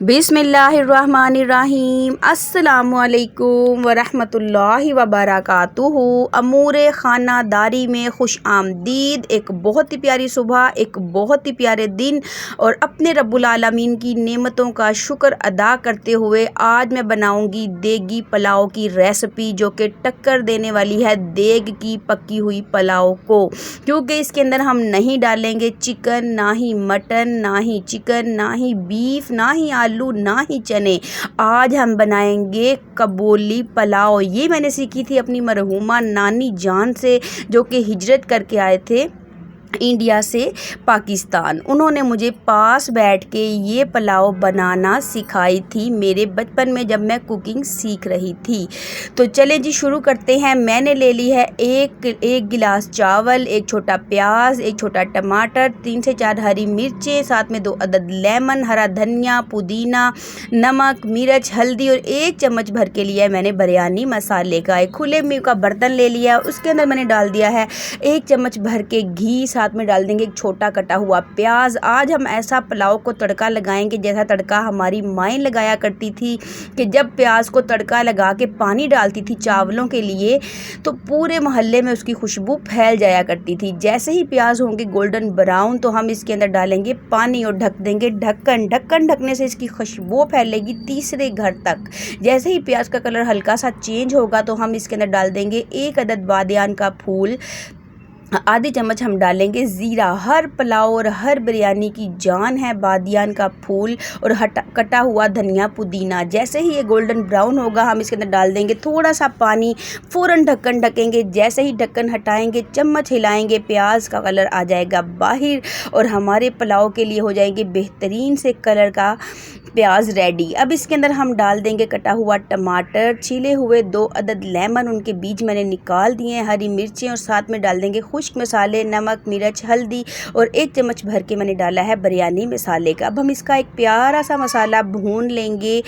बिस्मिल्लाहिर्रहमानिर्रहीम अस्सलामुअलैकुम वरहमतुल्लाहि वबरकातुहू। अमूर ख़ानादारी में खुश आमदीद। एक बहुत ही प्यारी सुबह, एक बहुत ही प्यारे दिन और अपने रब्बुल आलमीन की नेमतों का शुक्र अदा करते हुए आज मैं बनाऊंगी देगी पुलाव की रेसिपी, जो कि टक्कर देने वाली है देग की पकी हुई पुलाव को। क्योंकि इसके अंदर हम नहीं डालेंगे चिकन, ना ही मटन, ना ही चिकन, ना ही बीफ, ना ही आलू, ना ही चने। आज हम बनाएंगे कबूली पुलाव। ये मैंने सीखी थी अपनी मरहूमा नानी जान से, जो कि हिजरत करके आए थे इंडिया से पाकिस्तान। उन्होंने मुझे पास बैठ के ये पुलाव बनाना सिखाई थी मेरे बचपन में, जब मैं कुकिंग सीख रही थी। तो चलें जी शुरू करते हैं। मैंने ले ली है एक गिलास चावल, एक छोटा प्याज, एक छोटा टमाटर, 3 से 4 हरी मिर्चें, साथ में 2 अदद लेमन, हरा धनिया, पुदीना, नमक, मिर्च, हल्दी और 1 चम्मच भर के लिया है मैंने बिरयानी मसाले का। एक खुले मुँह का बर्तन ले लिया, उसके अंदर मैंने डाल दिया है 1 चम्मच भर के घी, साथ में डाल देंगे एक छोटा कटा हुआ प्याज। आज हम ऐसा पुलाव को तड़का लगाएंगे जैसा तड़का हमारी माएँ लगाया करती थी, कि जब प्याज को तड़का लगा के पानी डालती थी चावलों के लिए, तो पूरे मोहल्ले में उसकी खुशबू फैल जाया करती थी। जैसे ही प्याज होंगे गोल्डन ब्राउन, तो हम इसके अंदर डालेंगे पानी और ढक देंगे ढक्कन। ढक्कन ढकने से इसकी खुशबू फैलेगी तीसरे घर तक। जैसे ही प्याज का कलर हल्का सा चेंज होगा, तो हम इसके अंदर डाल देंगे 1 अदद बादियान का फूल, आधी चम्मच हम डालेंगे ज़ीरा। हर पुलाव और हर बिरयानी की जान है बादियान का फूल और कटा हुआ धनिया, पुदीना। जैसे ही ये गोल्डन ब्राउन होगा, हम इसके अंदर डाल देंगे थोड़ा सा पानी, फ़ौरन ढक्कन ढकेंगे। जैसे ही ढक्कन हटाएंगे, चम्मच हिलाएंगे, प्याज का कलर आ जाएगा बाहर और हमारे पुलाव के लिए हो जाएंगे बेहतरीन से कलर का प्याज रेडी। अब इसके अंदर हम डाल देंगे कटा हुआ टमाटर, छीले हुए 2 अदद लेमन, उनके बीज मैंने निकाल दिए हैं, हरी मिर्चें और साथ में डाल देंगे खुश्क मसाले, नमक, मिर्च, हल्दी और 1 चम्मच भर के मैंने डाला है बिरयानी मसाले का। अब हम इसका एक प्यारा सा मसाला भून लेंगे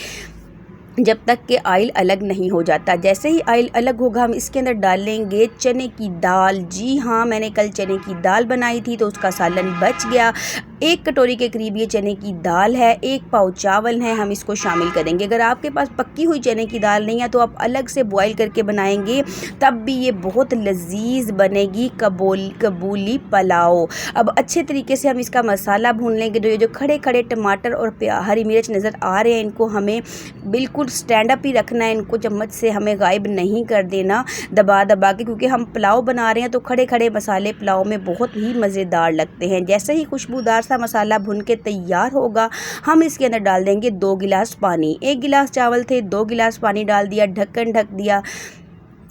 जब तक कि ऑयल अलग नहीं हो जाता। जैसे ही ऑयल अलग होगा, हम इसके अंदर डालेंगे चने की दाल। जी हाँ, मैंने कल चने की दाल बनाई थी, तो उसका सालन बच गया। 1 कटोरी के करीब ये चने की दाल है, 1 पाव चावल है, हम इसको शामिल करेंगे। अगर आपके पास पक्की हुई चने की दाल नहीं है, तो आप अलग से बॉईल करके बनाएंगे, तब भी ये बहुत लजीज बनेगी कबूली पुलाव। अब अच्छे तरीके से हम इसका मसाला भून लेंगे। जो खड़े खड़े टमाटर और हरी मिर्च नज़र आ रहे हैं, इनको हमें बिल्कुल स्टैंड अप ही रखना है, इनको चम्मच से हमें गायब नहीं कर देना दबा दबा के, क्योंकि हम पुलाव बना रहे हैं तो खड़े खड़े मसाले पुलाव में बहुत ही मज़ेदार लगते हैं। जैसे ही खुशबूदार सा मसाला भुन के तैयार होगा, हम इसके अंदर डाल देंगे 2 गिलास पानी। 1 गिलास चावल थे, 2 गिलास पानी डाल दिया, ढक्कन ढक दिया।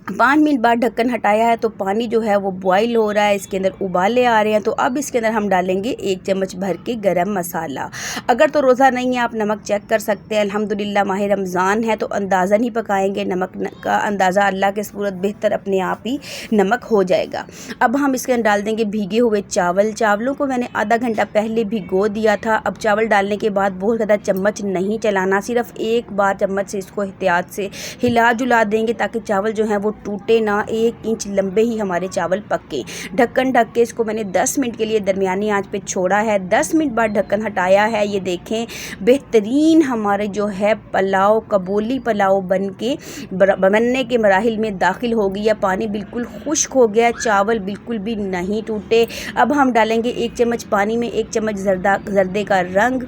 5 मिनट बाद ढक्कन हटाया है, तो पानी जो है वो बॉईल हो रहा है, इसके अंदर उबाले आ रहे हैं। तो अब इसके अंदर हम डालेंगे 1 चम्मच भर के गरम मसाला। अगर तो रोज़ा नहीं है, आप नमक चेक कर सकते हैं। अल्हम्दुलिल्लाह माह रमज़ान है, तो अंदाज़न ही पकाएंगे, नमक का अंदाज़ा अल्लाह के सूरत बेहतर अपने आप ही नमक हो जाएगा। अब हम इसके अंदर डाल देंगे भीगे हुए चावल। चावलों को मैंने आधा घंटा पहले भिगो दिया था। अब चावल डालने के बाद बहुत ज़्यादा चम्मच नहीं चलाना, सिर्फ एक बार चम्मच से इसको एहतियात से हिला जुला देंगे, ताकि चावल जो है वो टूटे ना। 1 इंच लंबे ही हमारे चावल पके। ढक्कन ढक के इसको मैंने 10 मिनट के लिए दरमियानी आंच पे छोड़ा है। 10 मिनट बाद ढक्कन हटाया है। ये देखें, बेहतरीन हमारे जो है पुलाव, कबूली पुलाव बनने के मराहिल में दाखिल हो गया। पानी बिल्कुल खुश्क हो गया, चावल बिल्कुल भी नहीं टूटे। अब हम डालेंगे 1 चम्मच पानी में 1 चम्मच जर्दे का रंग,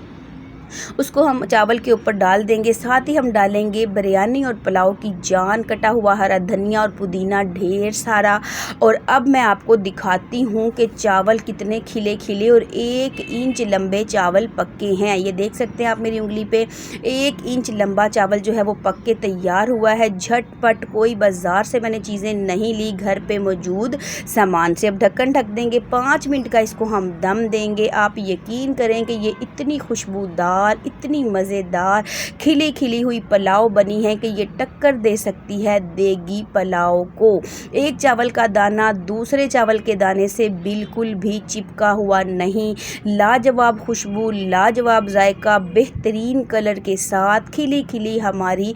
उसको हम चावल के ऊपर डाल देंगे। साथ ही हम डालेंगे बिरयानी और पुलाव की जान, कटा हुआ हरा धनिया और पुदीना ढेर सारा। और अब मैं आपको दिखाती हूँ कि चावल कितने खिले खिले और 1 इंच लंबे चावल पक्के हैं। ये देख सकते हैं आप मेरी उंगली पे, 1 इंच लंबा चावल जो है वो पक के तैयार हुआ है। झटपट, कोई बाज़ार से मैंने चीज़ें नहीं ली, घर पे मौजूद सामान से। अब ढक्कन ढक देंगे, 5 मिनट का इसको हम दम देंगे। आप यकीन करें कि ये इतनी खुशबूदार, इतनी मज़ेदार खिली खिली हुई पुलाव बनी है कि ये टक्कर दे सकती है देगी पुलाव को। एक चावल का दाना दूसरे चावल के दाने से बिल्कुल भी चिपका हुआ नहीं। लाजवाब खुशबू, लाजवाब जायका, बेहतरीन कलर के साथ खिली खिली हमारी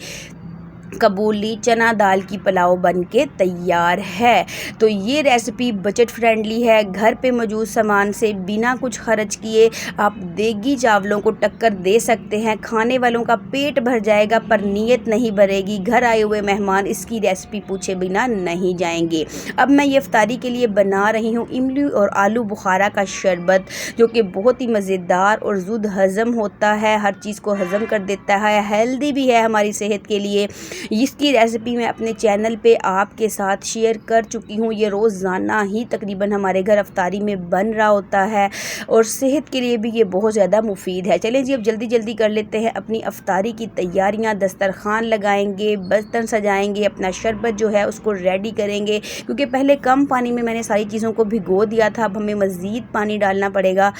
कबूली चना दाल की पुलाव बन के तैयार है। तो ये रेसिपी बजट फ्रेंडली है, घर पे मौजूद सामान से बिना कुछ खर्च किए आप देगी चावलों को टक्कर दे सकते हैं। खाने वालों का पेट भर जाएगा पर नीयत नहीं भरेगी। घर आए हुए मेहमान इसकी रेसिपी पूछे बिना नहीं जाएंगे। अब मैं ये इफ्तारी के लिए बना रही हूँ इमली और आलू बुखारा का शरबत, जो कि बहुत ही मज़ेदार और ज़ुद हज़म होता है, हर चीज़ को हज़म कर देता है, हेल्दी भी है हमारी सेहत के लिए। इसकी रेसिपी मैं अपने चैनल पे आपके साथ शेयर कर चुकी हूँ। ये रोज़ाना ही तकरीबन हमारे घर अफ्तारी में बन रहा होता है और सेहत के लिए भी ये बहुत ज़्यादा मुफीद है। चलें जी, अब जल्दी जल्दी कर लेते हैं अपनी अफ्तारी की तैयारियाँ। दस्तरखान लगाएंगे, बर्तन सजाएंगे, अपना शरबत जो है उसको रेडी करेंगे, क्योंकि पहले कम पानी में मैंने सारी चीज़ों को भिगो दिया था। अब हमें मज़ीद पानी डालना पड़ेगा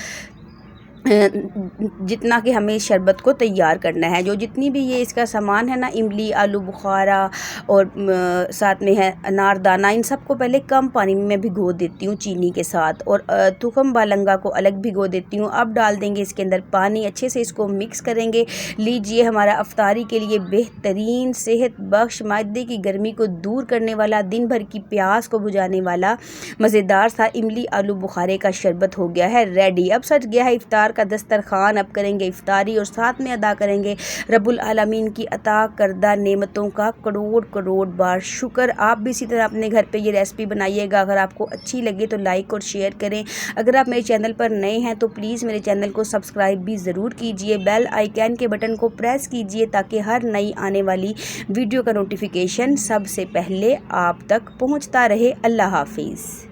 जितना कि हमें शरबत को तैयार करना है। जो जितनी भी ये इसका सामान है ना, इमली आलू बुखारा और साथ में है अनारदाना, इन सब को पहले कम पानी में मैं भिगो देती हूँ चीनी के साथ, और तुखम बालंगा को अलग भिगो देती हूँ। अब डाल देंगे इसके अंदर पानी, अच्छे से इसको मिक्स करेंगे। लीजिए हमारा अफ्तारी के लिए बेहतरीन सेहत बख्श, मादे की गर्मी को दूर करने वाला, दिन भर की प्यास को बुझाने वाला मज़ेदार सा इमली आलू बुखारे का शरबत हो गया है रेडी। अब सज गया है इफ्तार का दस्तरखान। अब करेंगे इफ्तारी और साथ में अदा करेंगे रब्बुल आलमीन की अता करदा नेमतों का करोड़ करोड़ बार शुक्र। आप भी इसी तरह अपने घर पे ये रेसिपी बनाइएगा। अगर आपको अच्छी लगे तो लाइक और शेयर करें। अगर आप मेरे चैनल पर नए हैं तो प्लीज़ मेरे चैनल को सब्सक्राइब भी ज़रूर कीजिए। बेल आइकन के बटन को प्रेस कीजिए ताकि हर नई आने वाली वीडियो का नोटिफिकेशन सबसे पहले आप तक पहुँचता रहे। अल्लाह हाफिज़।